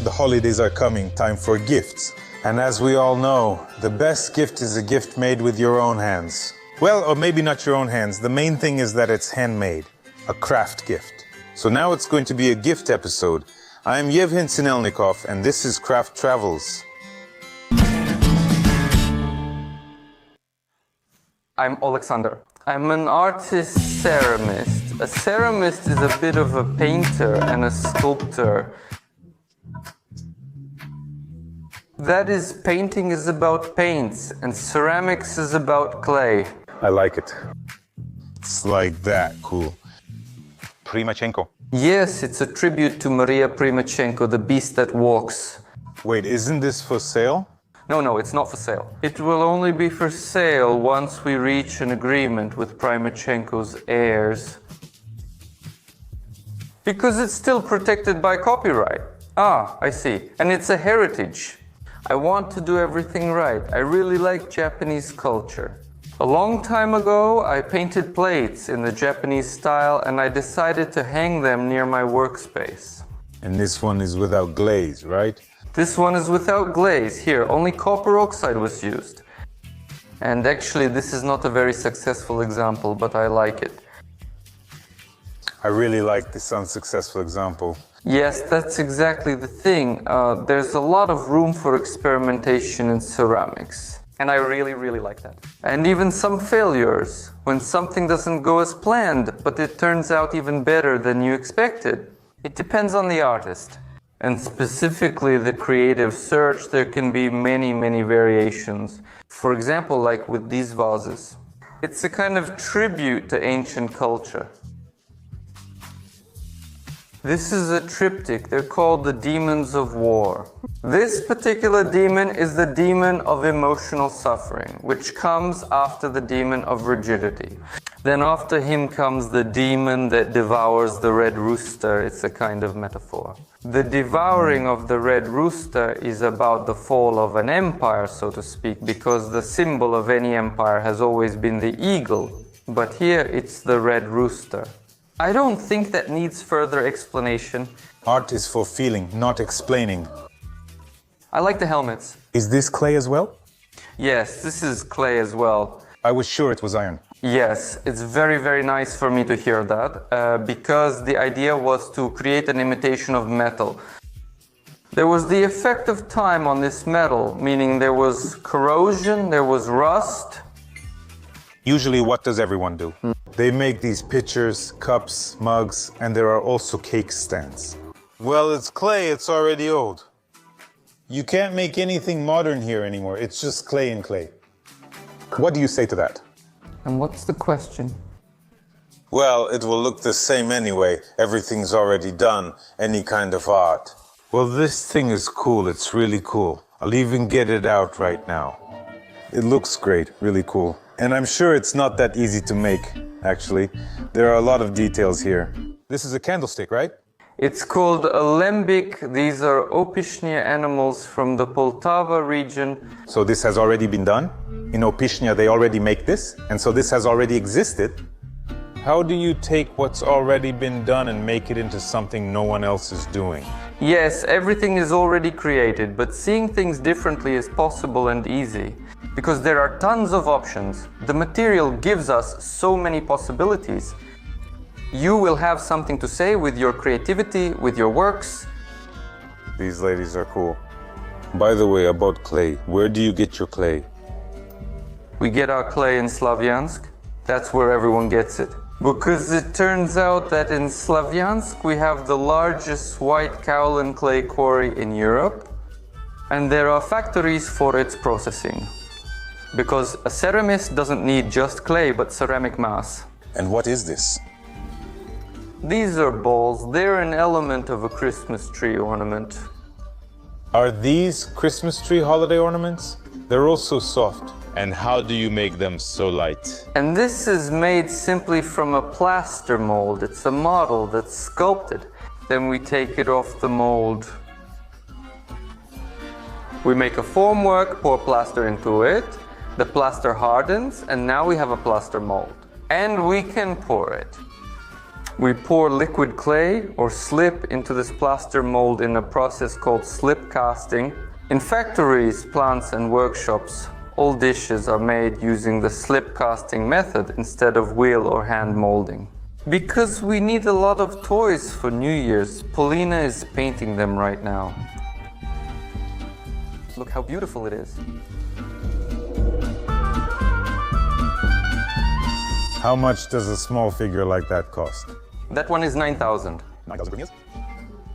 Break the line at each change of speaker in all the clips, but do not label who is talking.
The holidays are coming, time for gifts. And as we all know, the best gift is a gift made with your own hands. Well, or maybe not your own hands. The main thing is that it's handmade, a craft gift. So now it's going to be a gift episode. I'm Yevhen Sinelnikov, and this is Craft Travels.
I'm Alexander. I'm an artist ceramist. A ceramist is a bit of a painter and a sculptor. That is, painting is about paints and ceramics is about clay.
I like it. It's like that, cool. Primachenko.
Yes, it's a tribute to Maria Primachenko, the beast that walks.
Wait, isn't this for sale?
No, it's not for sale. It will only be for sale once we reach an agreement with Primachenko's heirs. Because it's still protected by copyright. Ah, I see. And it's a heritage. I want to do everything right. I really like Japanese culture. A long time ago, I painted plates in the Japanese style and I decided to hang them near my workspace.
And this one is without glaze, right?
This one is without glaze. Here, only copper oxide was used. And actually, this is not a very successful example, but I like it.
I really like this unsuccessful example.
Yes, that's exactly the thing. There's a lot of room for experimentation in ceramics. And I really like that. And even some failures, when something doesn't go as planned, but it turns out even better than you expected. It depends on the artist. And specifically the creative search, there can be many variations. For example, like with these vases. It's a kind of tribute to ancient culture. This is a triptych. They're called the demons of war. This particular demon is the demon of emotional suffering, which comes after the demon of rigidity. Then after him comes the demon that devours the red rooster. It's a kind of metaphor. The devouring of the red rooster is about the fall of an empire, so to speak, because the symbol of any empire has always been the eagle, but here it's the red rooster. I don't think that needs further explanation.
Art is for feeling, not explaining.
I like the helmets.
Is this clay as well?
Yes, this is clay as well.
I was sure it was iron.
Yes, it's very nice for me to hear that, because the idea was to create an imitation of metal. There was the effect of time on this metal, meaning there was corrosion, there was rust.
Usually, what does everyone do? They make these pitchers, cups, mugs, and there are also cake stands. Well, it's clay, it's already old. You can't make anything modern here anymore, it's just clay and clay. What do you say to that?
And what's the question?
Well, it will look the same anyway. Everything's already done, any kind of art. Well, this thing is cool, it's really cool. I'll even get it out right now. It looks great, really cool. And I'm sure it's not that easy to make, actually. There are a lot of details here. This is a candlestick, right?
It's called a lembic. These are Opishnia animals from the Poltava region.
So this has already been done? In Opishnia they already make this? And so this has already existed? How do you take what's already been done and make it into something no one else is doing?
Yes, everything is already created, but seeing things differently is possible and easy. Because there are tons of options. The material gives us so many possibilities. You will have something to say with your creativity, with your works.
These ladies are cool. By the way, about clay, where do you get your clay?
We get our clay in Slavyansk. That's where everyone gets it. Because it turns out that in Slavyansk we have the largest white kaolin clay quarry in Europe. And there are factories for its processing. Because a ceramist doesn't need just clay, but ceramic mass.
And what is this?
These are balls. They're an element of a Christmas tree ornament.
Are these Christmas tree holiday ornaments? They're also soft. And how do you make them so light?
And this is made simply from a plaster mold. It's a model that's sculpted. Then we take it off the mold. We make a formwork, pour plaster into it. The plaster hardens, and now we have a plaster mold. And we can pour it. We pour liquid clay or slip into this plaster mold in a process called slip casting. In factories, plants and workshops, all dishes are made using the slip casting method instead of wheel or hand molding. Because we need a lot of toys for New Year's, Paulina is painting them right now. Look how beautiful it is.
How much does a small figure like that cost?
That one is 9,000.
9,000 hryvnias?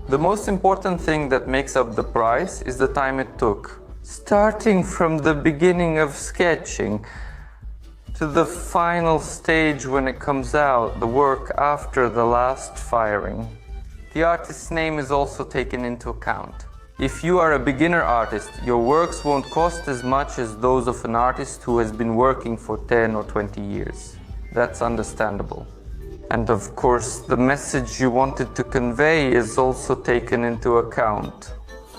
The most important thing that makes up the price is the time it took. Starting from the beginning of sketching to the final stage when it comes out, the work after the last firing. The artist's name is also taken into account. If you are a beginner artist, your works won't cost as much as those of an artist who has been working for 10 or 20 years. That's understandable. And of course, the message you wanted to convey is also taken into account.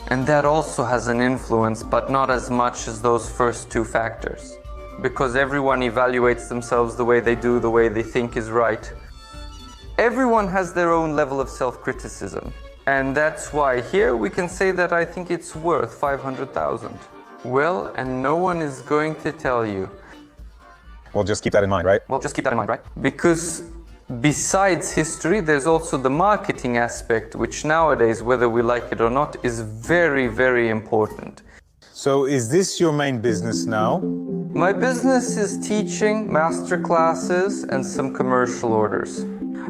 And that also has an influence, but not as much as those first two factors. Because everyone evaluates themselves the way they do, the way they think is right. Everyone has their own level of self-criticism. And that's why here we can say that I think it's worth 500,000. Well, and no one is going to tell you.
Well, just keep that in mind, right?
Well, just keep that in mind, right? Because besides history, there's also the marketing aspect, which nowadays, whether we like it or not, is very, very important.
So is this your main business now?
My business is teaching, master classes, and some commercial orders.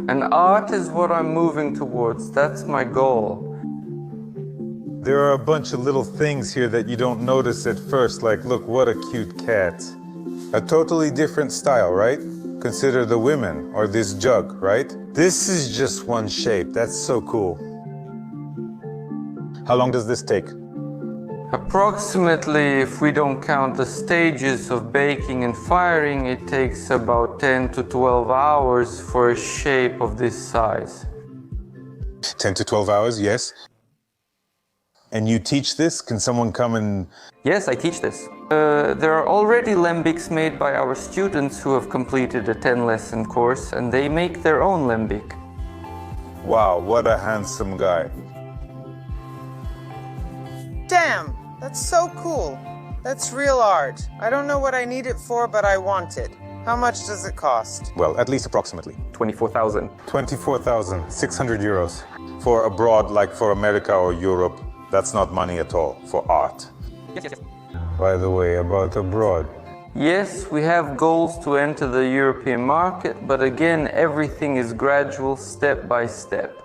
And art is what I'm moving towards. That's my goal.
There are a bunch of little things here that you don't notice at first, like, look, what a cute cat. A totally different style, right? Consider the women, or this jug, right? This is just one shape. That's so cool. How long does this take?
Approximately, if we don't count the stages of baking and firing, it takes about 10 to 12 hours for a shape of this size.
10 to 12 hours, yes. And you teach this? Can someone come and...
Yes, I teach this. There are already lembics made by our students who have completed a 10-lesson course, and they make their own lembic.
Wow, what a handsome guy.
Damn, that's so cool. That's real art. I don't know what I need it for, but I want it. How much does it cost?
Well, at least approximately.
24,000.
24,600 euros. For abroad, like for America or Europe, that's not money at all, for art.
Yes.
By the way, about abroad.
Yes, we have goals to enter the European market, but again, everything is gradual, step by step.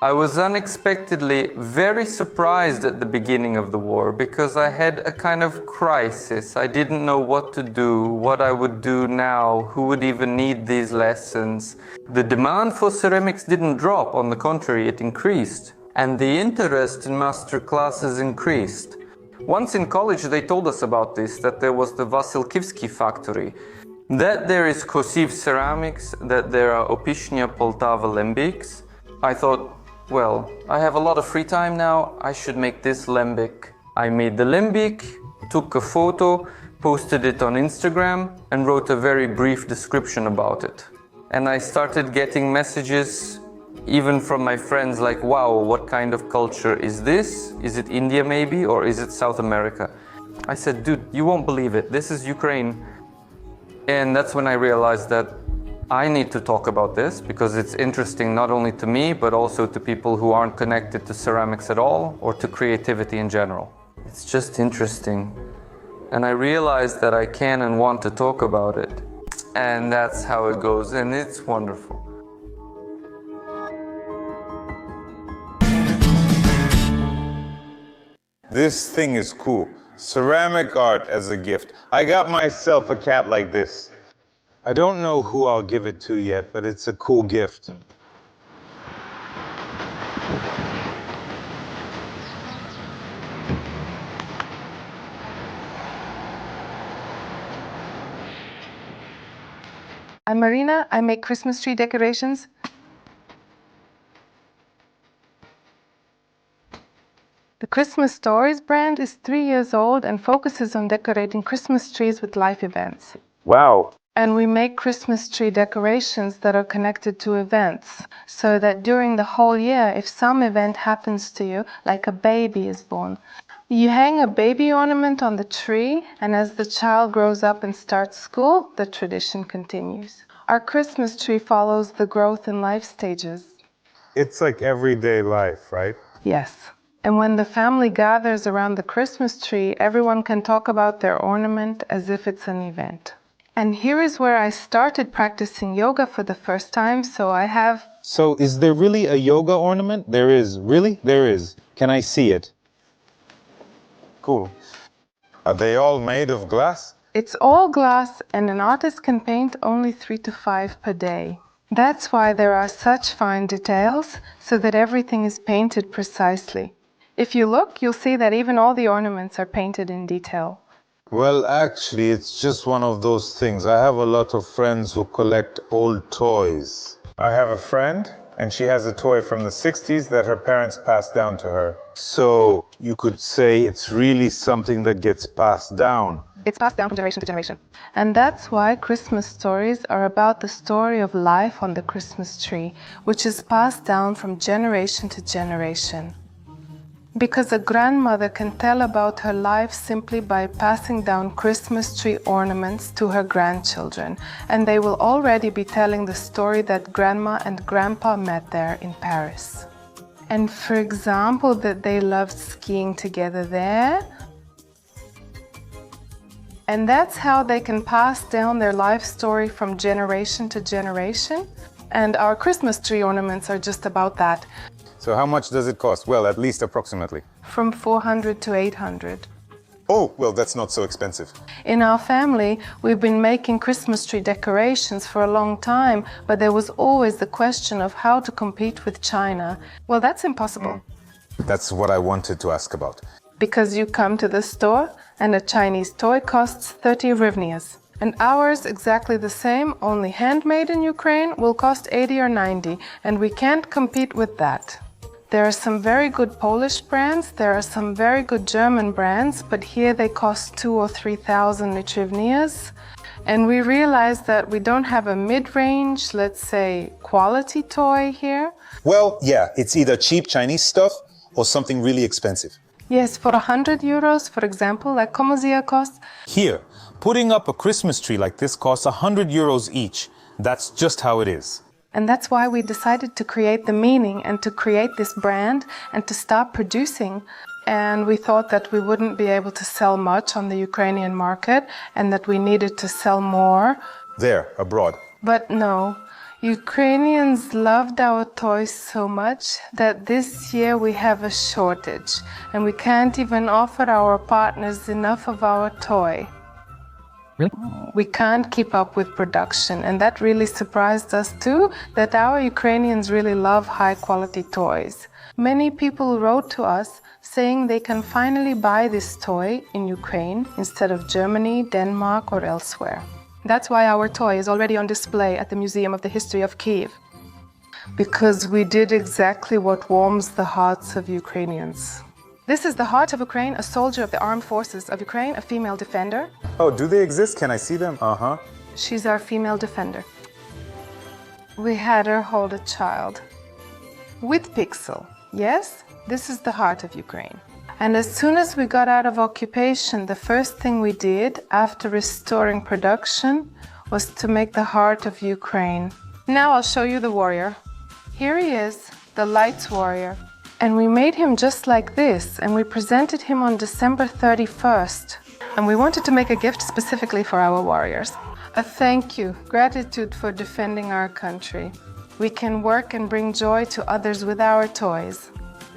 I was unexpectedly very surprised at the beginning of the war because I had a kind of crisis. I didn't know what to do, what I would do now, who would even need these lessons. The demand for ceramics didn't drop, on the contrary, it increased. And the interest in master classes increased. Once in college they told us about this, that there was the Vasilkivsky factory, that there is Kosiv ceramics, that there are Opishnya Poltava lembics. I thought, well, I have a lot of free time now, I should make this lembic. I made the lembic, took a photo, posted it on Instagram, and wrote a very brief description about it. And I started getting messages even from my friends like, wow, what kind of culture is this? Is it India maybe, or is it South America? I said, dude, you won't believe it, this is Ukraine. And that's when I realized that I need to talk about this because it's interesting not only to me, but also to people who aren't connected to ceramics at all or to creativity in general. It's just interesting. And I realized that I can and want to talk about it. And that's how it goes, and it's wonderful.
This thing is cool. Ceramic art as a gift. I got myself a cat like this. I don't know who I'll give it to yet, but it's a cool gift.
I'm Marina. I make Christmas tree decorations. The Christmas Stories brand is 3 years old and focuses on decorating Christmas trees with life events.
Wow.
And we make Christmas tree decorations that are connected to events, so that during the whole year, if some event happens to you, like a baby is born, you hang a baby ornament on the tree, and as the child grows up and starts school, the tradition continues. Our Christmas tree follows the growth and life stages.
It's like everyday life, right?
Yes. And when the family gathers around the Christmas tree, everyone can talk about their ornament as if it's an event. And here is where I started practicing yoga for the first time, so I have...
So is there really a yoga ornament? There is. Really? There is. Can I see it? Cool. Are they all made of glass?
It's all glass, and an artist can paint only 3 to 5 per day. That's why there are such fine details, so that everything is painted precisely. If you look, you'll see that even all the ornaments are painted in detail.
Well, actually, it's just one of those things. I have a lot of friends who collect old toys. I have a friend, and she has a toy from the 60s that her parents passed down to her. So you could say it's really something that gets passed down.
It's passed down from generation to generation. And that's why Christmas stories are about the story of life on the Christmas tree, which is passed down from generation to generation. Because a grandmother can tell about her life simply by passing down Christmas tree ornaments to her grandchildren, and they will already be telling the story that Grandma and Grandpa met there in Paris. And for example, that they loved skiing together there. And that's how they can pass down their life story from generation to generation. And our Christmas tree ornaments are just about that.
So how much does it cost? Well, at least approximately.
From 400 to 800.
Oh, well, that's not so expensive.
In our family, we've been making Christmas tree decorations for a long time, but there was always the question of how to compete with China. Well, that's impossible.
That's what I wanted to ask about.
Because you come to the store and a Chinese toy costs 30 hryvnias. And ours, exactly the same, only handmade in Ukraine, will cost 80 or 90, and we can't compete with that. There are some very good Polish brands, there are some very good German brands, but here they cost 2,000 or 3,000 hryvnias. And we realized that we don't have a mid-range, let's say, quality toy here.
Well, yeah, it's either cheap Chinese stuff or something really expensive.
Yes, for 100 euros, for example, like Komozia costs.
Here, putting up a Christmas tree like this costs 100 euros each. That's just how it is.
And that's why we decided to create the meaning and to create this brand and to start producing. And we thought that we wouldn't be able to sell much on the Ukrainian market and that we needed to sell more.
There, abroad.
But no, Ukrainians loved our toys so much that this year we have a shortage and we can't even offer our partners enough of our toy.
Really?
We can't keep up with production, and that really surprised us too, that our Ukrainians really love high-quality toys. Many people wrote to us saying they can finally buy this toy in Ukraine instead of Germany, Denmark or elsewhere. That's why our toy is already on display at the Museum of the History of Kiev. Because we did exactly what warms the hearts of Ukrainians. This is the heart of Ukraine, a soldier of the armed forces of Ukraine, a female defender.
Oh, do they exist? Can I see them? Uh-huh.
She's our female defender. We had her hold a child. With Pixel, yes, this is the heart of Ukraine. And as soon as we got out of occupation, the first thing we did after restoring production was to make the heart of Ukraine. Now I'll show you the warrior. Here he is, the Lights Warrior. And we made him just like this, and we presented him on December 31st. And we wanted to make a gift specifically for our warriors. A thank you, gratitude for defending our country. We can work and bring joy to others with our toys.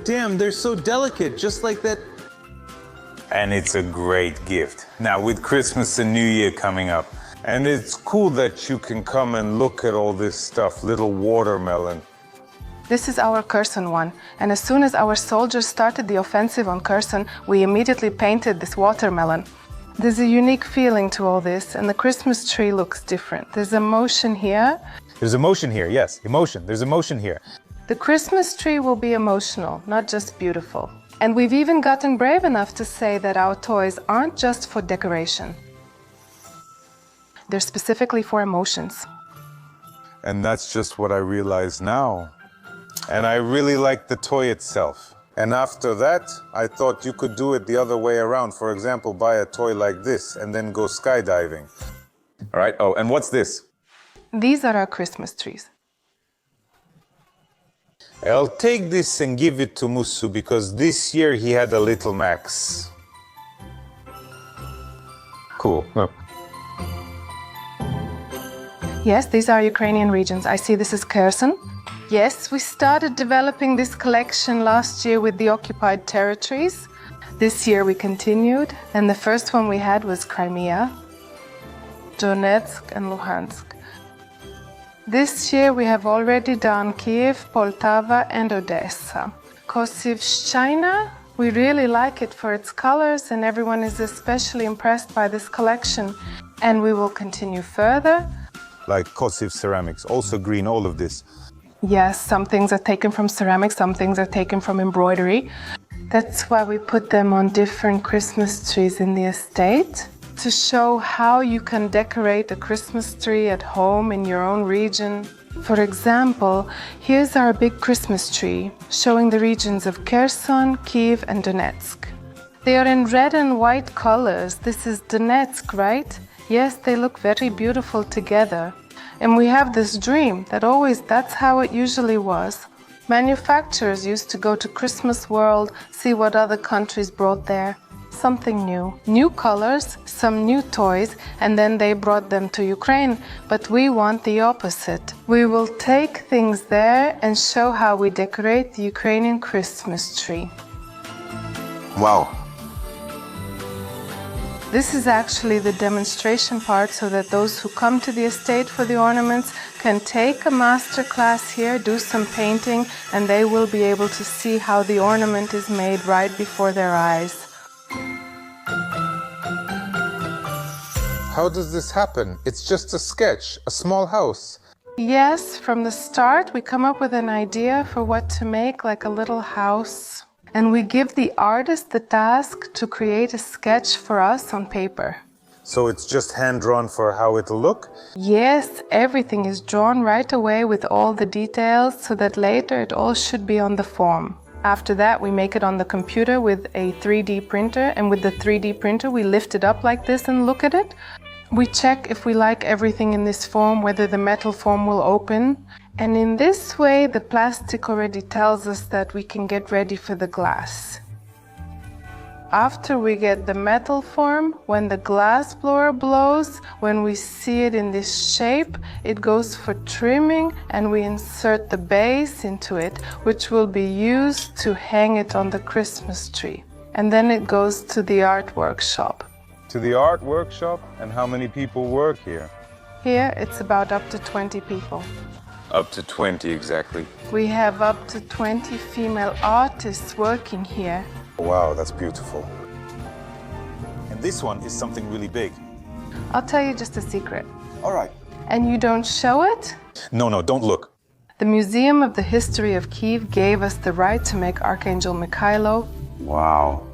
Damn, they're so delicate, just like that.
And it's a great gift. Now, with Christmas and New Year coming up, and it's cool that you can come and look at all this stuff, little watermelon.
This is our Kherson one, and as soon as our soldiers started the offensive on Kherson, we immediately painted this watermelon. There's a unique feeling to all this, and the Christmas tree looks different. There's emotion here.
There's emotion here, yes, emotion. There's emotion here.
The Christmas tree will be emotional, not just beautiful. And we've even gotten brave enough to say that our toys aren't just for decoration. They're specifically for emotions.
And that's just what I realize now. And I really like the toy itself. And after that, I thought you could do it the other way around. For example, buy a toy like this and then go skydiving. All right. Oh, and what's this?
These are our Christmas trees.
I'll take this and give it to Musu because this year he had a little Max. Cool. Oh.
Yes, these are Ukrainian regions. I see this is Kherson. Yes, we started developing this collection last year with the occupied territories. This year we continued, and the first one we had was Crimea, Donetsk and Luhansk. This year we have already done Kiev, Poltava and Odessa. Kosivshchina, we really like it for its colors and everyone is especially impressed by this collection. And we will continue further.
Like Kosiv ceramics, also green, all of this.
Yes, some things are taken from ceramics, some things are taken from embroidery. That's why we put them on different Christmas trees in the estate, to show how you can decorate a Christmas tree at home in your own region. For example, here's our big Christmas tree, showing the regions of Kherson, Kiev and Donetsk. They are in red and white colors. This is Donetsk, right? Yes, they look very beautiful together. And we have this dream that that's how it usually was. Manufacturers used to go to Christmas World, see what other countries brought there. Something new. New colors, some new toys, and then they brought them to Ukraine. But we want the opposite. We will take things there and show how we decorate the Ukrainian Christmas tree.
Wow.
This is actually the demonstration part so that those who come to the estate for the ornaments can take a master class here, do some painting, and they will be able to see how the ornament is made right before their eyes.
How does this happen? It's just a sketch, a small house.
Yes, from the start we come up with an idea for what to make, like a little house. And we give the artist the task to create a sketch for us on paper.
So it's just hand-drawn for how it'll look?
Yes, everything is drawn right away with all the details so that later it all should be on the form. After that, we make it on the computer with a 3D printer, and with the 3D printer we lift it up like this and look at it. We check if we like everything in this form, whether the metal form will open. And in this way, the plastic already tells us that we can get ready for the glass. After we get the metal form, when the glass blower blows, when we see it in this shape, it goes for trimming and we insert the base into it, which will be used to hang it on the Christmas tree. And then it goes to the art workshop.
To the art workshop? And how many people work here?
Here, it's about up to 20 people.
Up to 20 exactly.
We have up to 20 female artists working here.
Wow, that's beautiful. And this one is something really big.
I'll tell you just a secret.
All right.
And you don't show it?
No, don't look.
The Museum of the History of Kiev gave us the right to make Archangel Mikhailo.
Wow.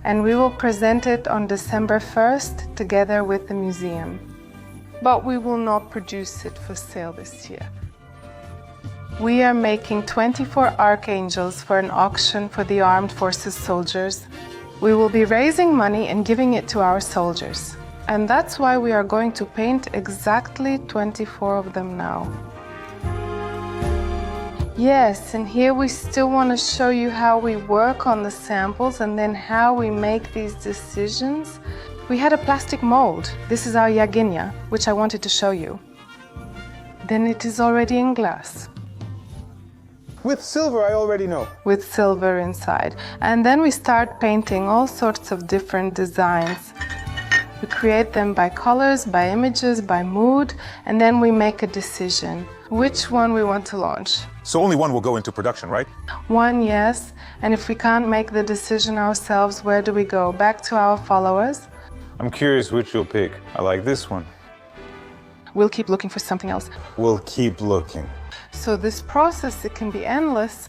And we will present it on December 1st together with the museum. But we will not produce it for sale this year. We are making 24 archangels for an auction for the armed forces soldiers. We will be raising money and giving it to our soldiers. And that's why we are going to paint exactly 24 of them now. Yes, and here we still want to show you how we work on the samples and then how we make these decisions. We had a plastic mold. This is our Yaginya, which I wanted to show you. Then it is already in glass.
With silver, I already know.
With silver inside. And then we start painting all sorts of different designs. We create them by colors, by images, by mood, and then we make a decision which one we want to launch.
So only one will go into production, right?
One, yes. And if we can't make the decision ourselves, where do we go? Back to our followers?
I'm curious which you'll pick. I like this one.
We'll keep looking for something else.
We'll keep looking.
So this process, it can be endless.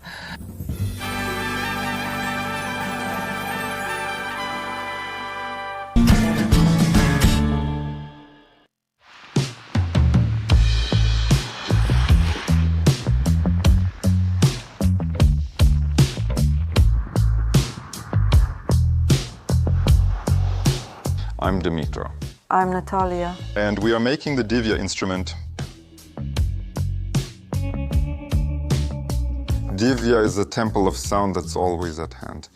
I'm Dmytro.
I'm Natalia.
And we are making the Divya instrument. Divya is a temple of sound that's always at hand.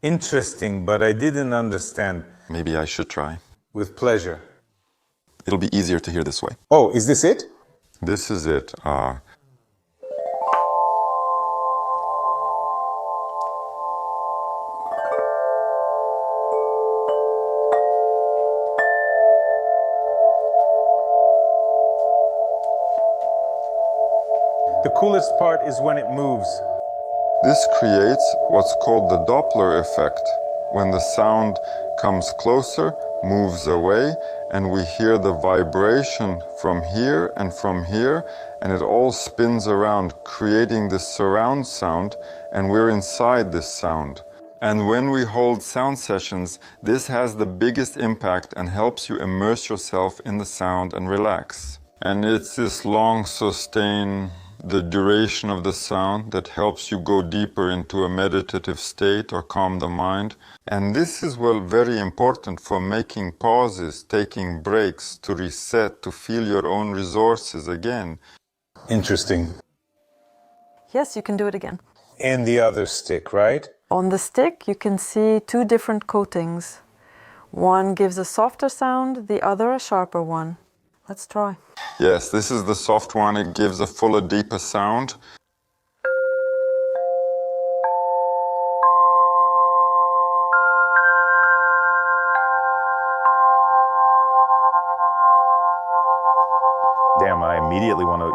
Interesting, but I didn't understand.
Maybe I should try.
With pleasure.
It'll be easier to hear this way.
Oh, is this it?
This is it.
The coolest part is when it moves.
This creates what's called the Doppler effect, when the sound comes closer, moves away, and we hear the vibration from here, and it all spins around, creating this surround sound, and we're inside this sound. And when we hold sound sessions, this has the biggest impact and helps you immerse yourself in the sound and relax. And it's this long sustain, the duration of the sound that helps you go deeper into a meditative state or calm the mind. And this is very important for making pauses, taking breaks, to reset, to feel your own resources again.
Interesting.
Yes, you can do it again.
And the other stick, right?
On the stick, you can see two different coatings. One gives a softer sound, the other a sharper one. Let's try.
Yes, this is the soft one. It gives a fuller, deeper sound.
Damn, I immediately want to,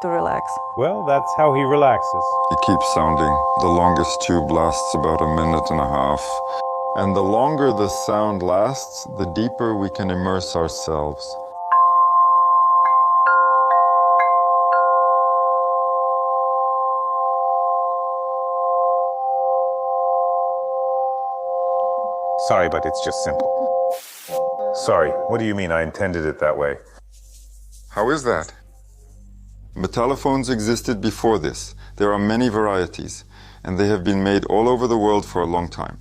To relax.
Well, that's how he relaxes.
It keeps sounding. The longest tube lasts about 1.5 minutes. And the longer the sound lasts, the deeper we can immerse ourselves.
Sorry, but it's just simple. Sorry, what do you mean I intended it that way?
How is that? Metallophones existed before this. There are many varieties, and they have been made all over the world for a long time.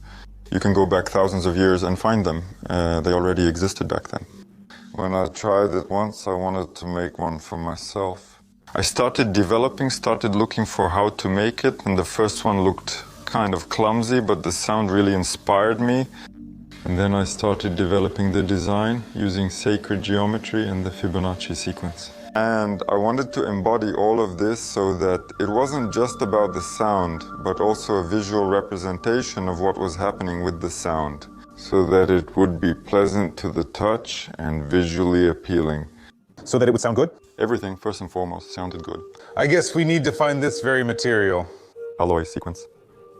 You can go back thousands of years and find them. They already existed back then. When I tried it once, I wanted to make one for myself. I started looking for how to make it, and the first one looked kind of clumsy, but the sound really inspired me. And then I started developing the design using sacred geometry and the Fibonacci sequence. And I wanted to embody all of this so that it wasn't just about the sound, but also a visual representation of what was happening with the sound, so that it would be pleasant to the touch and visually appealing.
So that it would sound good?
Everything, first and foremost, sounded good.
I guess we need to find this very material.
Alloy sequence.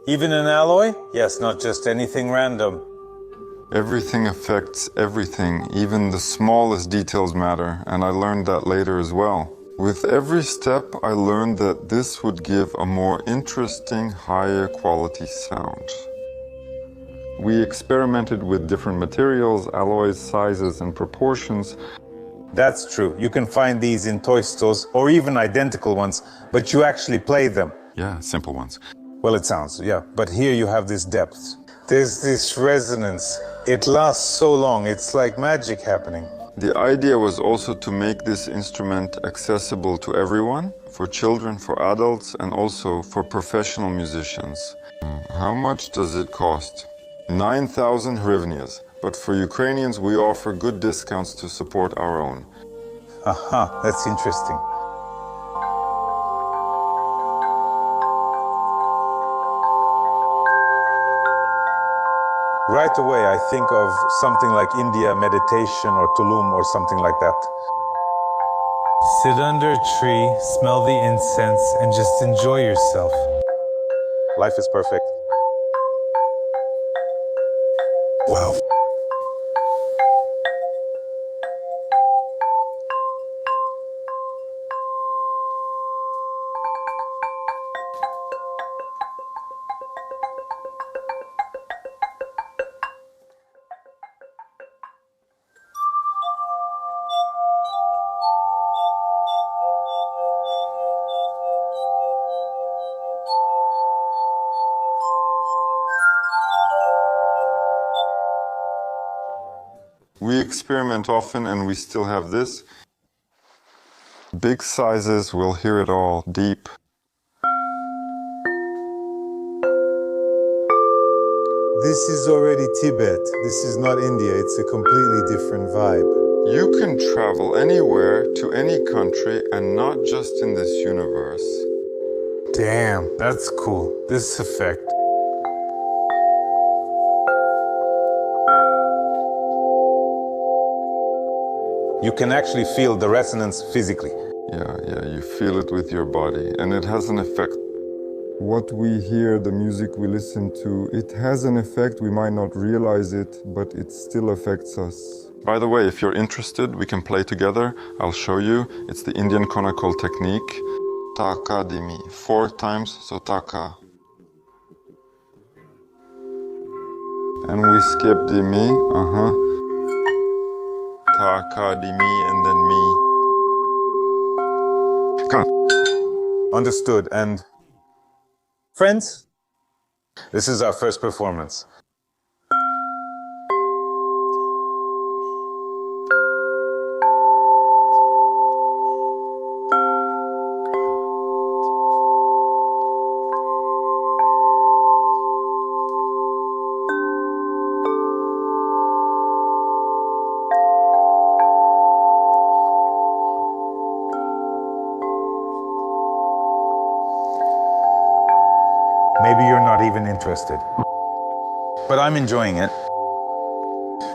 Even an alloy? Yes, not just anything random.
Everything affects everything, even the smallest details matter, and I learned that later as well. With every step, I learned that this would give a more interesting, higher quality sound. We experimented with different materials, alloys, sizes, and proportions.
That's true. You can find these in toy stores, or even identical ones, but you actually play them.
Yeah, simple ones.
Well, it sounds, yeah. But here you have this depth. There's this resonance. It lasts so long. It's like magic happening.
The idea was also to make this instrument accessible to everyone, for children, for adults, and also for professional musicians. How much does it cost? 9,000 hryvnias. But for Ukrainians, we offer good discounts to support our own.
Aha, that's interesting. Right away, I think of something like India meditation or Tulum or something like that. Sit under a tree, smell the incense, and just enjoy yourself. Life is perfect. Wow.
We experiment often and we still have this. Big sizes, we'll hear it all, deep.
This is already Tibet. This is not India. It's a completely different vibe.
You can travel anywhere to any country and not just in this universe.
Damn, that's cool. This effect. You can actually feel the resonance physically.
Yeah, you feel it with your body, and it has an effect. What we hear, the music we listen to, it has an effect. We might not realize it, but it still affects us. By the way, if you're interested, we can play together. I'll show you. It's the Indian Konakol technique. Taka dimi, 4 times, so taka. And we skip dimi, Taka dimi, and then me. Come on.
Understood. And friends, this is our first performance. Maybe you're not even interested. But I'm enjoying it.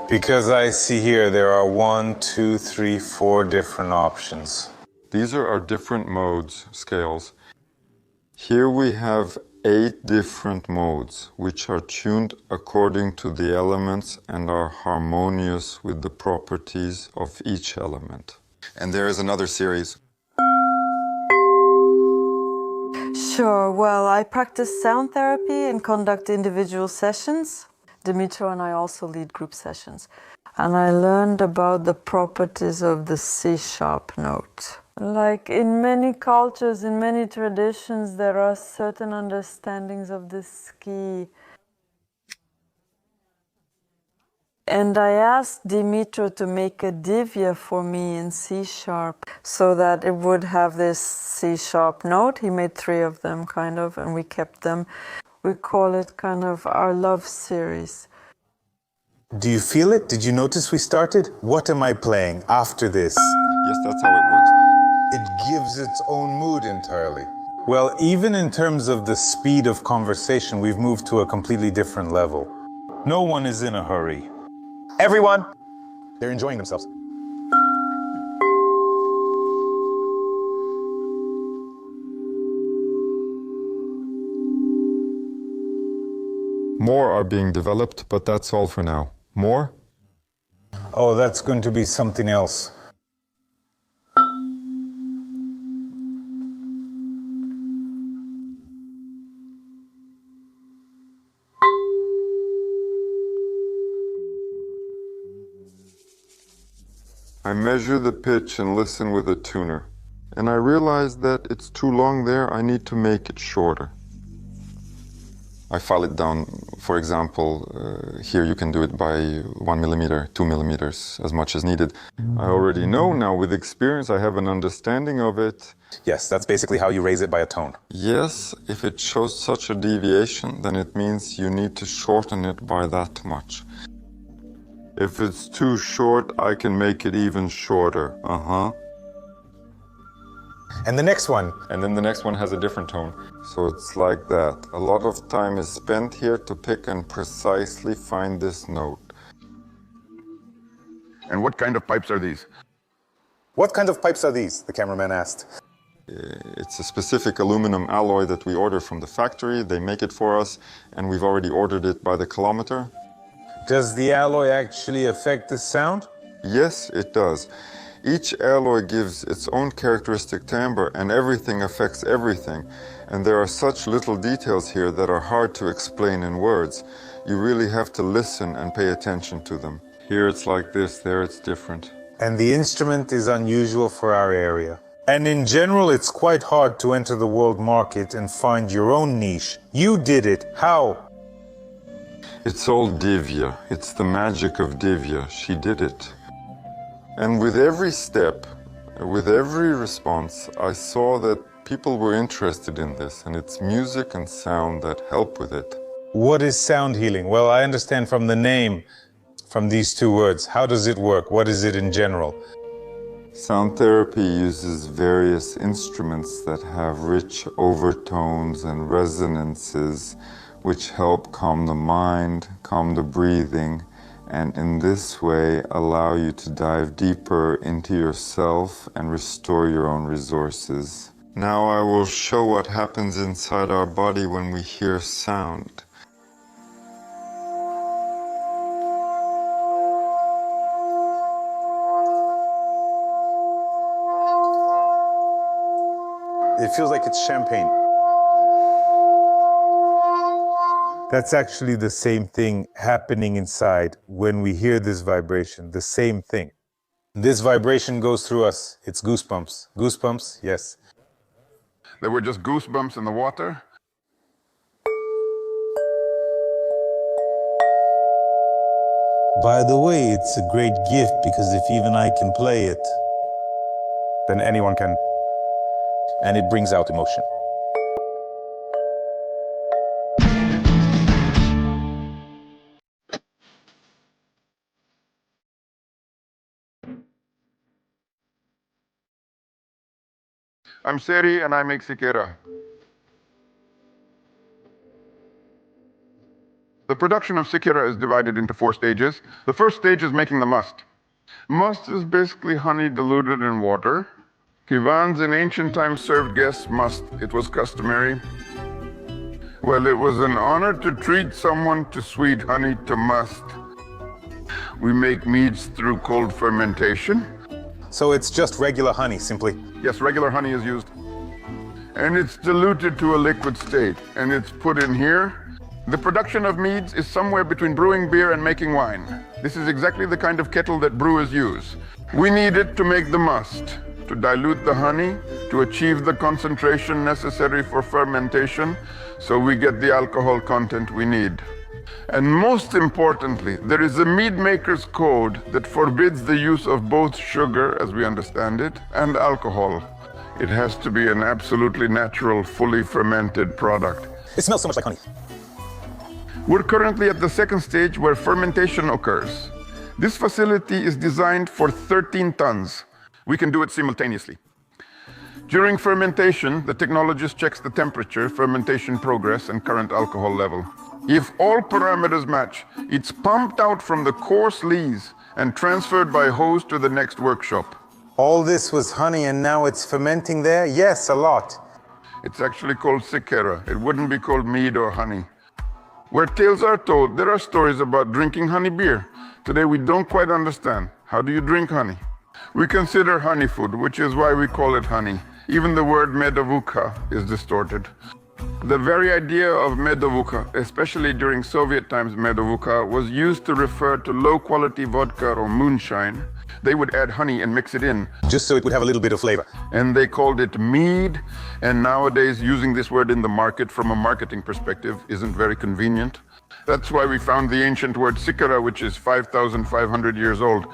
Because I see here there are 1, 2, 3, 4 different options.
These are our different modes, scales. Here we have 8 different modes, which are tuned according to the elements and are harmonious with the properties of each element. And there is another series.
Sure, well, I practice sound therapy and conduct individual sessions. Dimitro and I also lead group sessions. And I learned about the properties of the C-sharp note. Like in many cultures, in many traditions, there are certain understandings of this key. And I asked Dimitro to make a Divya for me in C-sharp so that it would have this C-sharp note. He made 3 of them, kind of, and we kept them. We call it kind of our love series.
Do you feel it? Did you notice we started? What am I playing after this?
Yes, that's how it works.
It gives its own mood entirely. Well, even in terms of the speed of conversation, we've moved to a completely different level. No one is in a hurry. Everyone, they're enjoying themselves.
More are being developed, but that's all for now. More?
Oh, that's going to be something else.
I measure the pitch and listen with a tuner. And I realize that it's too long there, I need to make it shorter. I file it down, for example, here you can do it by 1 millimeter, 2 millimeters, as much as needed. I already know now, with experience, I have an understanding of it.
Yes, that's basically how you raise it by a tone.
Yes, if it shows such a deviation, then it means you need to shorten it by that much. If it's too short, I can make it even shorter.
And the next one.
And then the next one has a different tone. So it's like that. A lot of time is spent here to pick and precisely find this note.
And what kind of pipes are these?
What kind of pipes are these? The cameraman asked.
It's a specific aluminum alloy that we order from the factory. They make it for us, and we've already ordered it by the kilometer.
Does the alloy actually affect the sound?
Yes, it does. Each alloy gives its own characteristic timbre, and everything affects everything. And there are such little details here that are hard to explain in words. You really have to listen and pay attention to them. Here it's like this, there it's different.
And the instrument is unusual for our area. And in general, it's quite hard to enter the world market and find your own niche. You did it. How?
It's all Divya. It's the magic of Divya. She did it. And with every step, with every response, I saw that people were interested in this, and it's music and sound that help with it.
What is sound healing? Well, I understand from the name, from these two words. How does it work? What is it in general?
Sound therapy uses various instruments that have rich overtones and resonances which help calm the mind, calm the breathing, and in this way allow you to dive deeper into yourself and restore your own resources. Now I will show what happens inside our body when we hear sound.
It feels like it's champagne. That's actually the same thing happening inside when we hear this vibration, the same thing. This vibration goes through us. It's goosebumps. Goosebumps, yes.
There were just goosebumps in the water.
By the way, it's a great gift because if even I can play it,
Then anyone can.
and it brings out emotion.
I'm Seri and I make Sikera. The production of Sikera is divided into 4 stages. The first stage is making the must. Must is basically honey diluted in water. Kivans in ancient times served guests must. It was customary. Well, it was an honor to treat someone to sweet honey to must. We make meads through cold fermentation.
So it's just regular honey, simply.
Yes, regular honey is used. And it's diluted to a liquid state, and it's put in here. The production of meads is somewhere between brewing beer and making wine. This is exactly the kind of kettle that brewers use. We need it to make the must, to dilute the honey, to achieve the concentration necessary for fermentation, so we get the alcohol content we need. And most importantly, there is a mead maker's code that forbids the use of both sugar, as we understand it, and alcohol. It has to be an absolutely natural, fully fermented product.
It smells so much like honey.
We're currently at the second stage where fermentation occurs. This facility is designed for 13 tons. We can do it simultaneously. During fermentation, the technologist checks the temperature, fermentation progress, and current alcohol level. If all parameters match, it's pumped out from the coarse lees and transferred by hose to the next workshop.
All this was honey and now it's fermenting there? Yes, a lot.
It's actually called Sikera. It wouldn't be called mead or honey. Where tales are told, there are stories about drinking honey beer. Today we don't quite understand. How do you drink honey? We consider honey food, which is why we call it honey. Even the word medovuka is distorted. The very idea of medovuka, especially during Soviet times medovuka, was used to refer to low-quality vodka or moonshine. They would add honey and mix it in.
Just so it would have a little bit of flavor.
And they called it mead. And nowadays, using this word in the market from a marketing perspective isn't very convenient. That's why we found the ancient word Sikera, which is 5,500 years old.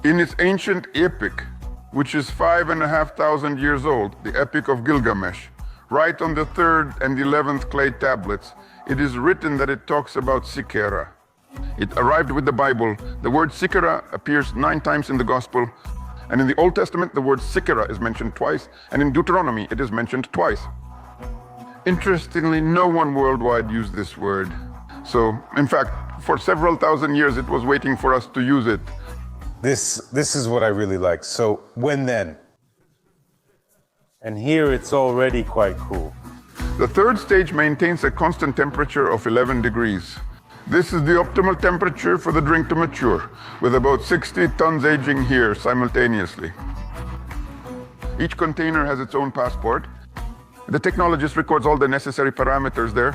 In its ancient epic, which is 5,500 years old, the Epic of Gilgamesh, right on the 3rd and 11th clay tablets, it is written that it talks about Sikera. It arrived with the Bible. The word Sikera appears 9 times in the Gospel. And in the Old Testament, the word Sikera is mentioned twice. And in Deuteronomy, it is mentioned twice. Interestingly, no one worldwide used this word. So, in fact, for several thousand years, it was waiting for us to use it.
This is what I really like. So, when then? And here it's already quite cool.
The third stage maintains a constant temperature of 11 degrees. This is the optimal temperature for the drink to mature, with about 60 tons aging here simultaneously. Each container has its own passport. The technologist records all the necessary parameters there.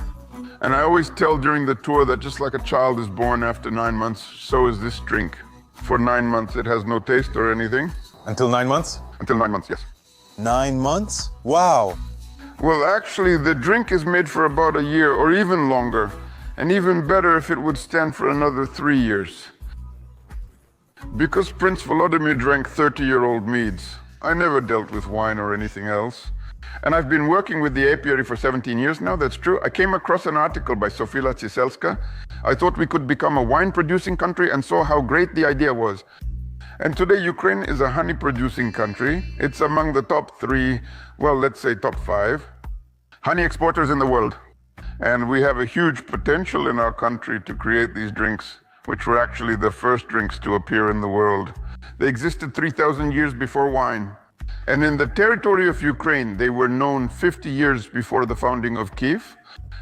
And I always tell during the tour that just like a child is born after 9 months, so is this drink. For 9 months, it has no taste or anything.
Until 9 months?
Until 9 months, yes.
9 months? Wow.
Well, actually, the drink is made for about a year or even longer. And even better if it would stand for another 3 years. Because Prince Volodymyr drank 30-year-old meads, I never dealt with wine or anything else. And I've been working with the apiary for 17 years now, that's true. I came across an article by Sofila Ciselska. I thought we could become a wine-producing country and saw how great the idea was. And today Ukraine is a honey-producing country. It's among the top 3, well, let's say top 5, honey exporters in the world. And we have a huge potential in our country to create these drinks, which were actually the first drinks to appear in the world. They existed 3,000 years before wine. And in the territory of Ukraine, they were known 50 years before the founding of Kiev.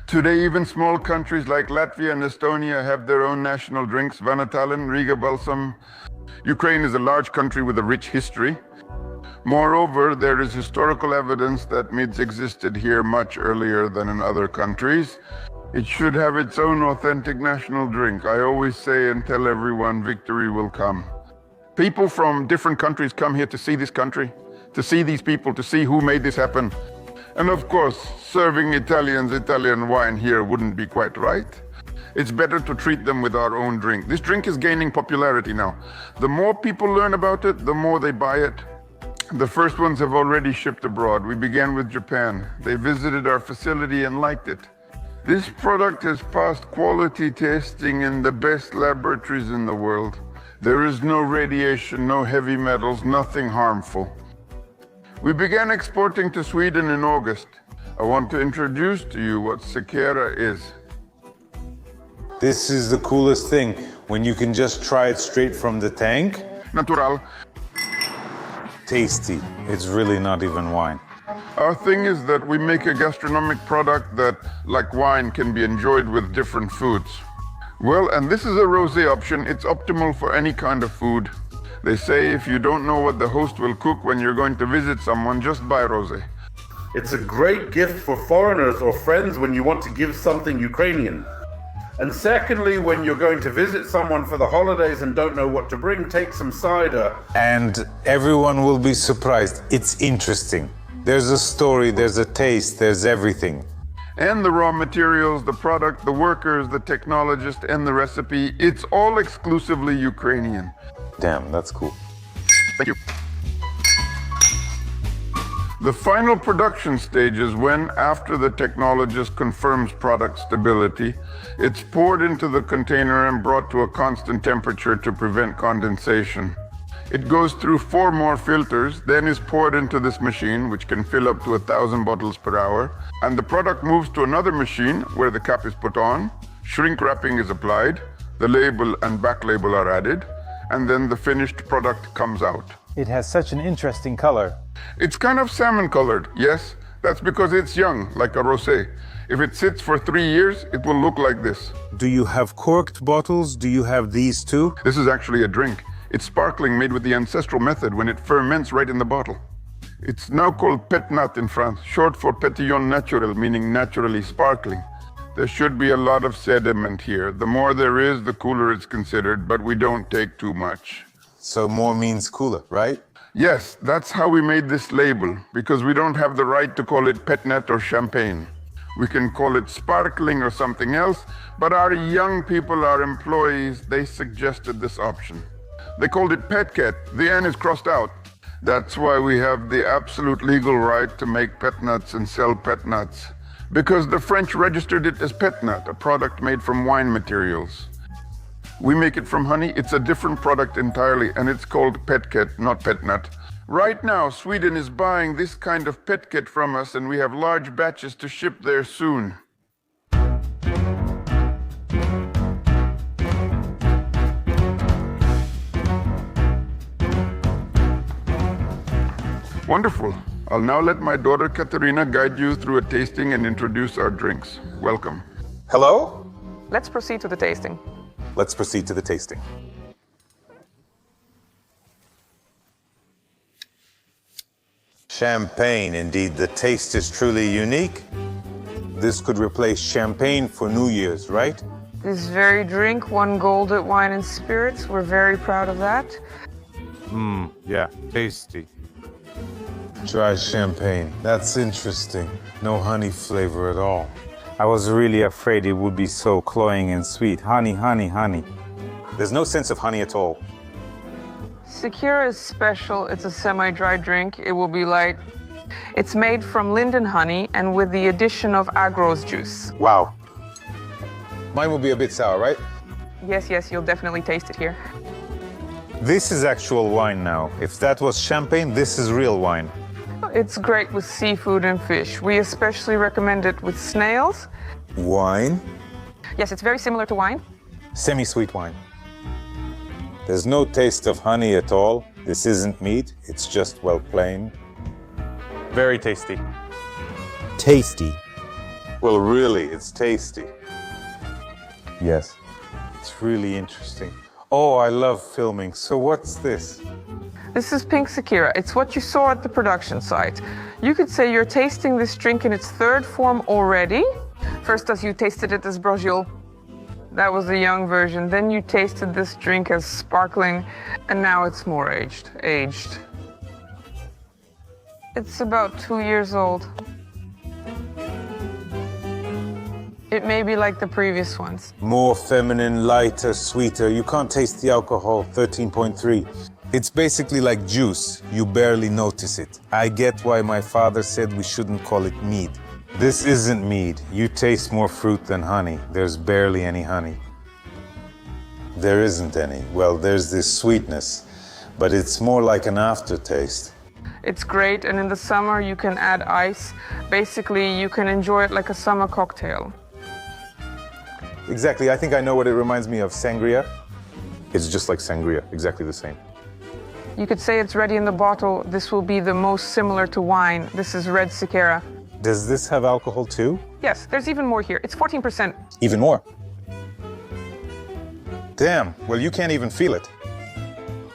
Today, even small countries like Latvia and Estonia have their own national drinks, Vanatalin, Riga Balsam. Ukraine is a large country with a rich history. Moreover, there is historical evidence that meads existed here much earlier than in other countries. It should have its own authentic national drink. I always say and tell everyone, victory will come. People from different countries come here to see this country, to see these people, to see who made this happen. And of course, serving Italians Italian wine here wouldn't be quite right. It's better to treat them with our own drink. This drink is gaining popularity now. The more people learn about it, the more they buy it. The first ones have already shipped abroad. We began with Japan. They visited our facility and liked it. This product has passed quality testing in the best laboratories in the world. There is no radiation, no heavy metals, nothing harmful. We began exporting to Sweden in August. I want to introduce to you what Sikera is.
This is the coolest thing, when you can just try it straight from the tank.
Natural.
Tasty. It's really not even wine.
Our thing is that we make a gastronomic product that, like wine, can be enjoyed with different foods. Well, and this is a rosé option. It's optimal for any kind of food. They say if you don't know what the host will cook when you're going to visit someone, just buy rosé.
It's a great gift for foreigners or friends when you want to give something Ukrainian. And secondly, when you're going to visit someone for the holidays and don't know what to bring, take some cider.
And everyone will be surprised. It's interesting. There's a story, there's a taste, there's everything.
And the raw materials, the product, the workers, the technologist, and the recipe, it's all exclusively Ukrainian.
Damn, that's cool.
Thank you. The final production stage is when, after the technologist confirms product stability, it's poured into the container and brought to a constant temperature to prevent condensation. It goes through 4 more filters, then is poured into this machine, which can fill up to 1,000 bottles per hour, and the product moves to another machine where the cap is put on, shrink wrapping is applied, the label and back label are added, and then the finished product comes out.
It has such an interesting color.
It's kind of salmon colored, yes. That's because it's young, like a rosé. If it sits for 3 years, it will look like this.
Do you have corked bottles? Do you have these too?
This is actually a drink. It's sparkling, made with the ancestral method when it ferments right in the bottle. It's now called pétnat in France, short for pétillant naturel, meaning naturally sparkling. There should be a lot of sediment here. The more there is, the cooler it's considered, but we don't take too much.
So more means cooler, right?
Yes, that's how we made this label, because we don't have the right to call it pétnat or champagne. We can call it sparkling or something else, but our young people, our employees, they suggested this option. They called it pétquet. The N is crossed out. That's why we have the absolute legal right to make pétnats and sell pétnats. Because the French registered it as pétnat, a product made from wine materials. We make it from honey. It's a different product entirely, and it's called pétquet, not pétnat. Right now, Sweden is buying this kind of pétquet from us, and we have large batches to ship there soon. Wonderful. I'll now let my daughter Katerina guide you through a tasting and introduce our drinks. Welcome.
Hello?
Let's proceed to the tasting.
Let's proceed to the tasting. Champagne, indeed. The taste is truly unique. This could replace champagne for New Year's, right?
This very drink won gold at Wine and Spirits. We're very proud of that.
Yeah, tasty. Dry champagne. That's interesting. No honey flavor at all.
I was really afraid it would be so cloying and sweet. Honey, honey, honey. There's no sense of honey at all.
Sikera is special. It's a semi-dry drink. It will be light. It's made from linden honey and with the addition of agrose juice.
Wow. Mine will be a bit sour, right?
Yes, yes, you'll definitely taste it here.
This is actual wine now. If that was champagne, this is real wine.
It's great with seafood and fish. We especially recommend it with snails.
Wine?
Yes, it's very similar to wine.
Semi-sweet wine.
There's no taste of honey at all. This isn't meat, it's just, well, plain.
Very tasty.
Tasty.
Well, really, it's tasty.
Yes. It's really interesting. Oh, I love filming. So what's this?
This is pink Sikera. It's what you saw at the production site. You could say you're tasting this drink in its third form already. First, as you tasted it as brojil, that was the young version. Then you tasted this drink as sparkling, and now it's more aged. It's about 2 years old. It may be like the previous ones.
More feminine, lighter, sweeter. You can't taste the alcohol, 13.3.
It's basically like juice. You barely notice it. I get why my father said we shouldn't call it mead.
This isn't mead. You taste more fruit than honey. There's barely any honey. There isn't any. Well, there's this sweetness, but it's more like an aftertaste.
It's great, and in the summer you can add ice. Basically, you can enjoy it like a summer cocktail.
Exactly. I think I know what it reminds me of. Sangria. It's just like sangria, exactly the same.
You could say it's ready in the bottle. This will be the most similar to wine. This is red Sikera.
Does this have alcohol too?
Yes, there's even more here. It's 14%.
Even more. Damn, well, you can't even feel it.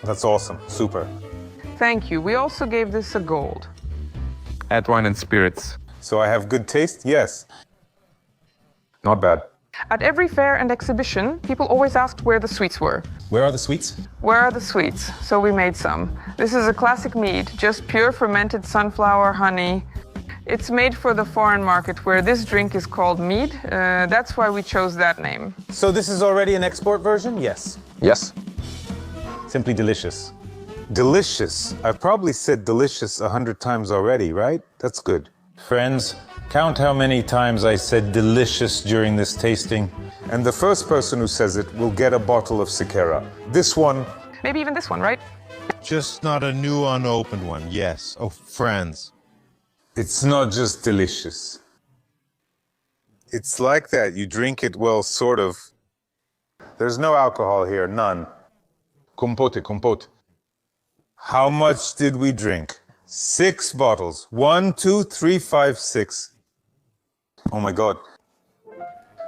That's awesome, super.
Thank you. We also gave this a gold.
Add wine and spirits.
So I have good taste? Yes.
Not bad.
At every fair and exhibition, people always asked where the sweets were.
Where are the sweets?
Where are the sweets? So we made some. This is a classic mead, just pure fermented sunflower honey. It's made for the foreign market where this drink is called mead. That's why we chose that name.
So this is already an export version? Yes.
Yes.
Simply delicious.
Delicious. I've probably said delicious 100 times already, right? That's good.
Friends, count how many times I said delicious during this tasting.
And the first person who says it will get a bottle of Sikera. This one.
Maybe even this one, right?
Just not a new unopened one, yes. Oh, friends.
It's not just delicious. It's like that. You drink it, well, sort of.
There's no alcohol here, none.
Compote, compote. How much did we drink? 6 bottles. 1, 2, 3, 5, 6. Oh my God.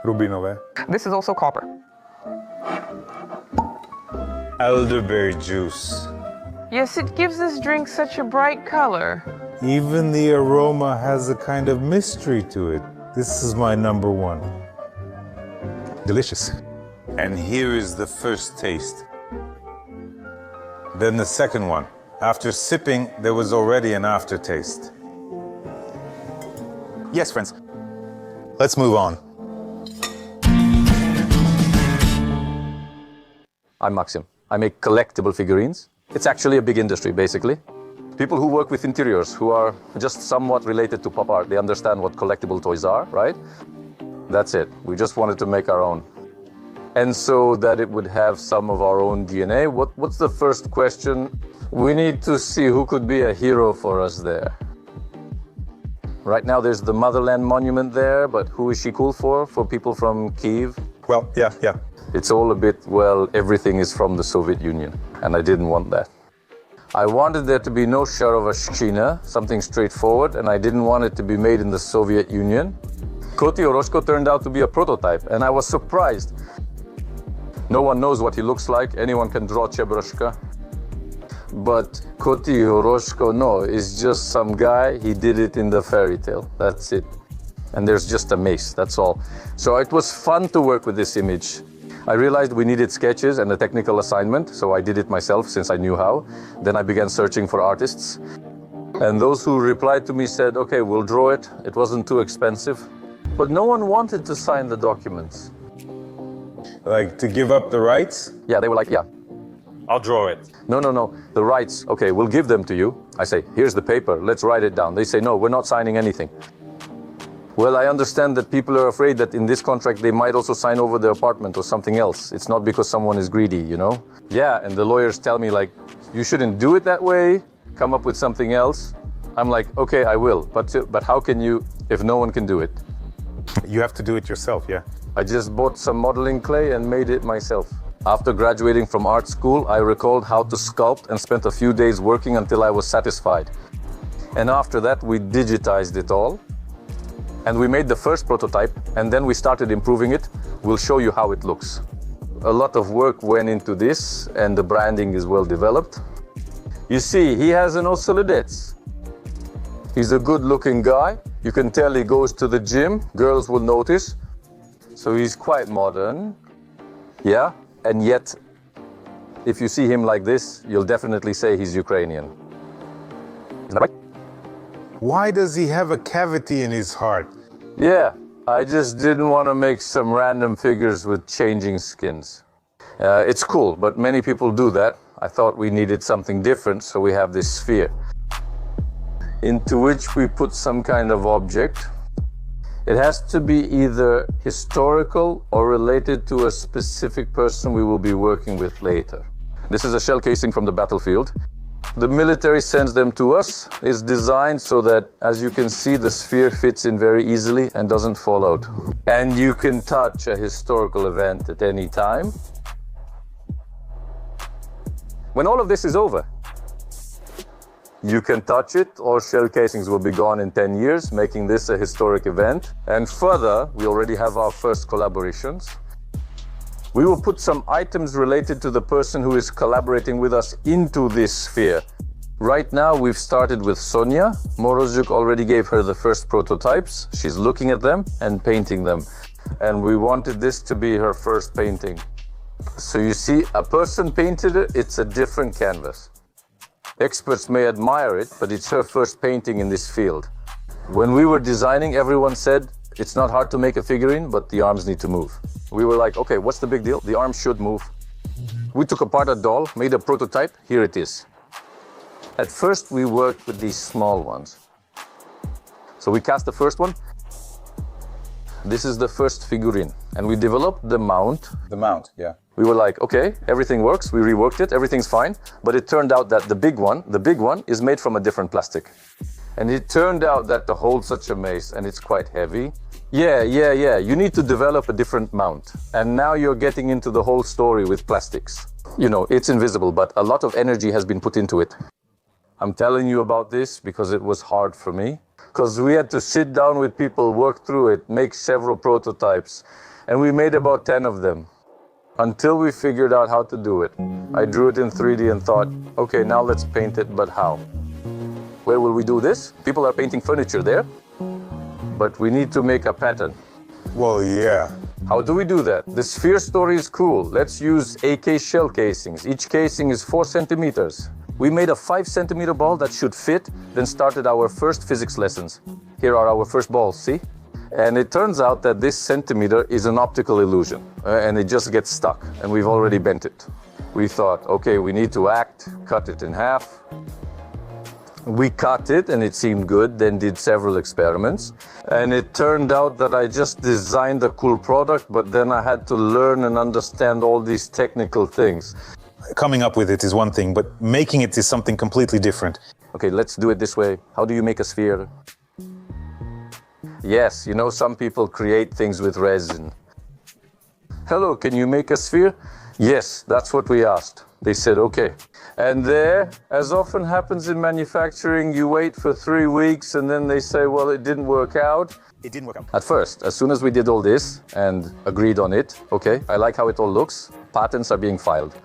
Rubinové.
This is also copper.
Elderberry juice.
Yes, it gives this drink such a bright color.
Even the aroma has a kind of mystery to it. This is my number 1.
Delicious.
And here is the first taste. Then the second one. After sipping, there was already an aftertaste.
Yes, friends. Let's move on.
I'm Maxim. I make collectible figurines. It's actually a big industry, basically. People who work with interiors, who are just somewhat related to pop art, they understand what collectible toys are, right? That's it. We just wanted to make our own. And so that it would have some of our own DNA. What's the first question? We need to see who could be a hero for us there. Right now there's the Motherland Monument there, but who is she cool for? For people from Kyiv?
Well, yeah.
It's all a bit, well, everything is from the Soviet Union, and I didn't want that. I wanted there to be no Sharovashchina, something straightforward, and I didn't want it to be made in the Soviet Union. Koti Oroshko turned out to be a prototype, and I was surprised. No one knows what he looks like. Anyone can draw Chebroshka. But Koti Oroshko, no, is just some guy. He did it in the fairy tale. That's it. And there's just a mace, that's all. So it was fun to work with this image. I realized we needed sketches and a technical assignment, so I did it myself since I knew how. Then I began searching for artists. And those who replied to me said, okay, we'll draw it. It wasn't too expensive. But no one wanted to sign the documents.
Like to give up the rights?
Yeah, they were like, yeah.
I'll draw it.
No, the rights, okay, we'll give them to you. I say, here's the paper, let's write it down. They say, no, we're not signing anything. Well, I understand that people are afraid that in this contract they might also sign over the apartment or something else. It's not because someone is greedy, you know? Yeah, and the lawyers tell me like, you shouldn't do it that way, come up with something else. I'm like, okay, I will, but how can you if no one can do it?
You have to do it yourself, yeah?
I just bought some modeling clay and made it myself. After graduating from art school, I recalled how to sculpt and spent a few days working until I was satisfied. And after that, we digitized it all. And we made the first prototype, and then we started improving it. We'll show you how it looks. A lot of work went into this, and the branding is well developed. You see, he has an Ocelodets. He's a good-looking guy. You can tell he goes to the gym. Girls will notice. So he's quite modern. Yeah, and yet, if you see him like this, you'll definitely say he's Ukrainian. Isn't that right?
Why does he have a cavity in his heart?
Yeah, I just didn't want to make some random figures with changing skins. It's cool, but many people do that. I thought we needed something different, so we have this sphere, into which we put some kind of object. It has to be either historical or related to a specific person we will be working with later. This is a shell casing from the battlefield. The military sends them to us. It's designed so that, as you can see, the sphere fits in very easily and doesn't fall out. And you can touch a historical event at any time. When all of this is over, you can touch it. All shell casings will be gone in 10 years, making this a historic event. And further, we already have our first collaborations. We will put some items related to the person who is collaborating with us into this sphere. Right now, we've started with Sonia. Morozuk already gave her the first prototypes. She's looking at them and painting them. And we wanted this to be her first painting. So you see, a person painted it, it's a different canvas. Experts may admire it, but it's her first painting in this field. When we were designing, everyone said, it's not hard to make a figurine, but the arms need to move. We were like, okay, what's the big deal? The arms should move. We took apart a doll, made a prototype, here it is. At first, we worked with these small ones. So we cast the first one. This is the first figurine. And we developed the mount.
The mount, yeah.
We were like, okay, everything works. We reworked it, everything's fine. But it turned out that the big one is made from a different plastic. And it turned out that to hold such a mace, and it's quite heavy. Yeah, you need to develop a different mount. And now you're getting into the whole story with plastics. You know, it's invisible, but a lot of energy has been put into it. I'm telling you about this because it was hard for me. Because we had to sit down with people, work through it, make several prototypes. And we made about 10 of them. Until we figured out how to do it. I drew it in 3D and thought, okay, now let's paint it, but how? Where will we do this? People are painting furniture there. But we need to make a pattern.
Well, yeah.
How do we do that? The sphere story is cool. Let's use AK shell casings. Each casing is 4 centimeters. We made a 5 centimeter ball that should fit, then started our first physics lessons. Here are our first balls, see? And it turns out that this centimeter is an optical illusion, and it just gets stuck, and we've already bent it. We thought, okay, we need to act, cut it in half. We cut it and it seemed good, then did several experiments. And it turned out that I just designed a cool product, but then I had to learn and understand all these technical things.
Coming up with it is one thing, but making it is something completely different.
Okay, let's do it this way. How do you make a sphere? Yes, you know, some people create things with resin. Hello, can you make a sphere? Yes, that's what we asked. They said, okay. And there, as often happens in manufacturing, you wait for 3 weeks and then they say, well, it didn't work out.
It didn't work out.
At first, as soon as we did all this and agreed on it, okay, I like how it all looks, patents are being filed.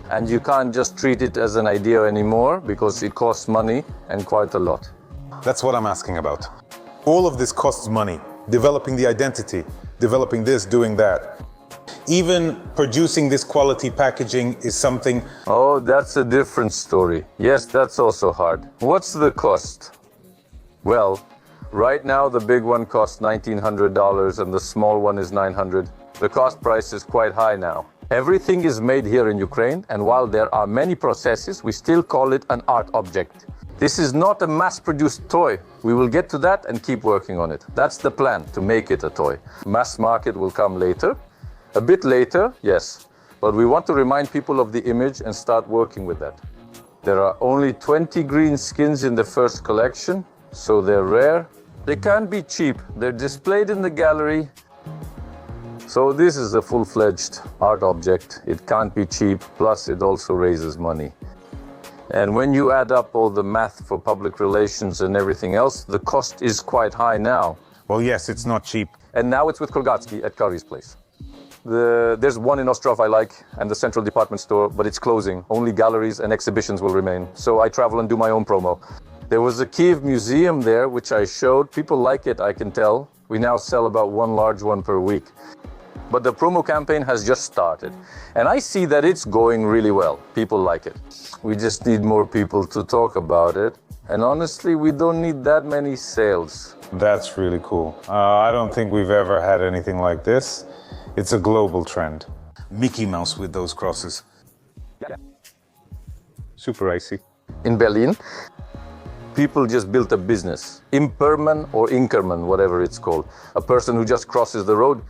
And you can't just treat it as an idea anymore because it costs money and quite a lot.
That's what I'm asking about. All of this costs money. Developing the identity, developing this, doing that. Even producing this quality packaging is something...
Oh, that's a different story. Yes, that's also hard. What's the cost? Well, Right now, the big one costs $1,900 and the small one is $900. The cost price is quite high now. Everything is made here in Ukraine, and while there are many processes, we still call it an art object. This is not a mass-produced toy. We will get to that and keep working on it. That's the plan, to make it a toy. Mass market will come later. A bit later, yes. But we want to remind people of the image and start working with that. There are only 20 green skins in the first collection, so they're rare. They can't be cheap. They're displayed in the gallery. So this is a full-fledged art object. It can't be cheap, plus it also raises money. And when you add up all the math for public relations and everything else, the cost is quite high now.
Well, yes, it's not cheap.
And now it's with Kolgatsky at Curry's place. There's one in Ostrov I like, and the central department store, but it's closing. Only galleries and exhibitions will remain. So I travel and do my own promo. There was a Kiev museum there, which I showed. People like it, I can tell. We now sell about one large one per week. But the promo campaign has just started. And I see that it's going really well. People like it. We just need more people to talk about it. And honestly, we don't need that many sales.
That's really cool. I don't think we've ever had anything like this. It's a global trend. Mickey Mouse with those crosses. Super icy.
In Berlin, people just built a business. Imperman or Inkerman, whatever it's called. A person who just crosses the road.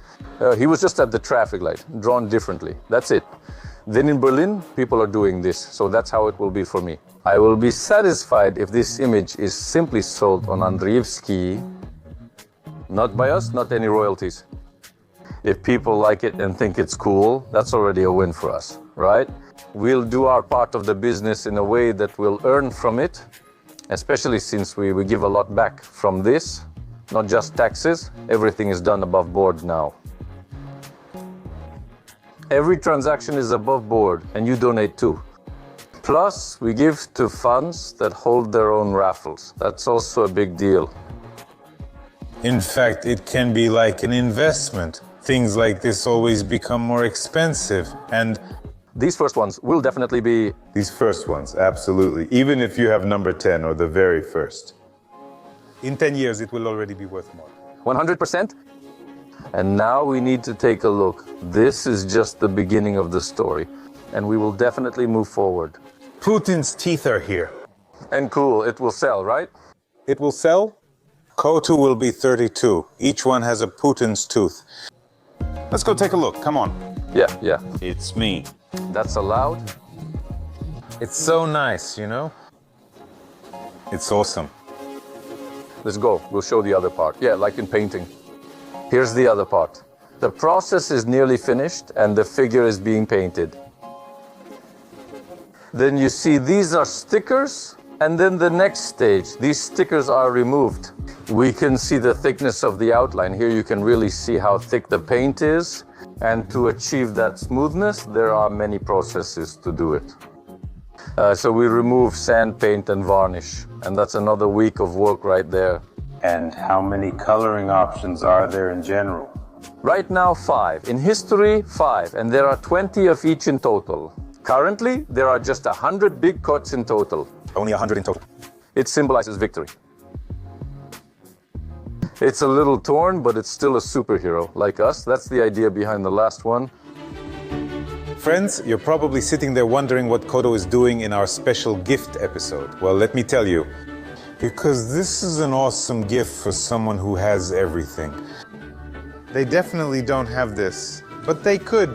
He was just at the traffic light, drawn differently. That's it. Then in Berlin, people are doing this. So that's how it will be for me. I will be satisfied if this image is simply sold on Andreevsky. Not by us, not any royalties. If people like it and think it's cool, that's already a win for us, right? We'll do our part of the business in a way that we'll earn from it, especially since we give a lot back from this, not just taxes. Everything is done above board now. Every transaction is above board, and you donate too. Plus, we give to funds that hold their own raffles. That's also a big deal.
In fact, it can be like an investment. Things like this always become more expensive, and
these first ones will definitely be...
These first ones, absolutely. Even if you have number 10 or the very first. In 10 years, it will already be worth more.
100%? And now we need to take a look. This is just the beginning of the story, and we will definitely move forward.
Putin's teeth are here.
And cool, it will sell, right?
It will sell? Kotu will be 32. Each one has a Putin's tooth. Let's go take a look, come on.
Yeah.
It's me.
That's allowed?
It's so nice, you know? It's awesome.
Let's go, we'll show the other part. Yeah, like in painting. Here's the other part. The process is nearly finished and the figure is being painted. Then you see these are stickers, and then the next stage, these stickers are removed. We can see the thickness of the outline. Here you can really see how thick the paint is. And to achieve that smoothness, there are many processes to do it. So we remove sand, paint, and varnish. And that's another week of work right there.
And how many coloring options are there in general?
Right now, 5. In history, 5. And there are 20 of each in total. Currently, there are just 100 big cuts in total.
Only 100 in total.
It symbolizes victory. It's a little torn, but it's still a superhero, like us. That's the idea behind the last one.
Friends, you're probably sitting there wondering what Kodo is doing in our special gift episode. Well, let me tell you. Because this is an awesome gift for someone who has everything. They definitely don't have this, but they could.